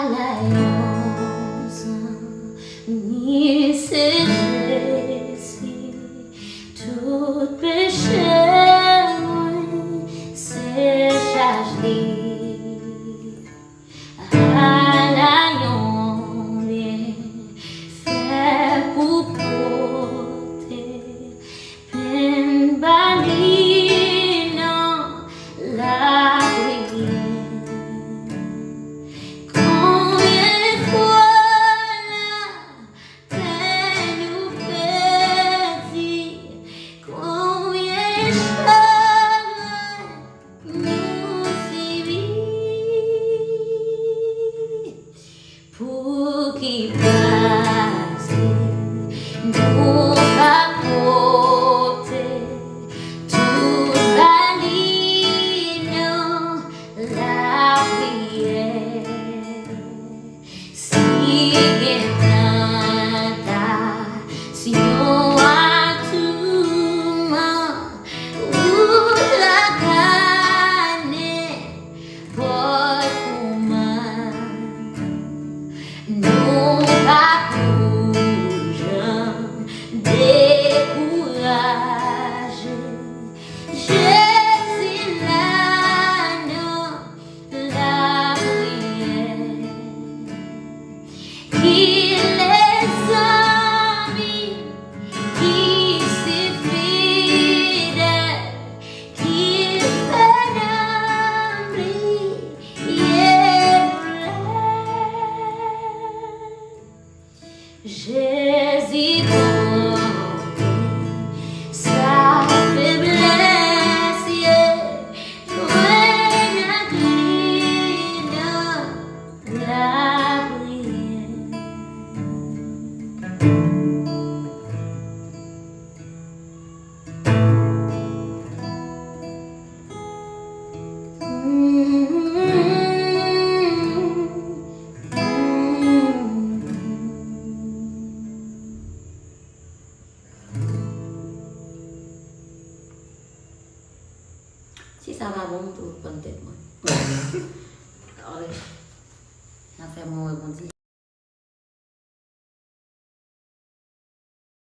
Alliance, ni c'est Jésus, tout péché, c'est chargé. Alliance, fait pour porter, peine bannie, non, la prière. Pour qui passe, nous va porter toute la ligne, la prière. Si tentation à tout ou la canne, pour moi. Non pas bougeant, découragé. Jésus l'agneau, la prière. Qu'il les amis, qui s'est fidèle, qu'il fait Jésus porte sa faiblesse, loin incline la Si ça va bon, tout peut-être moi. On a fait mon rebondir.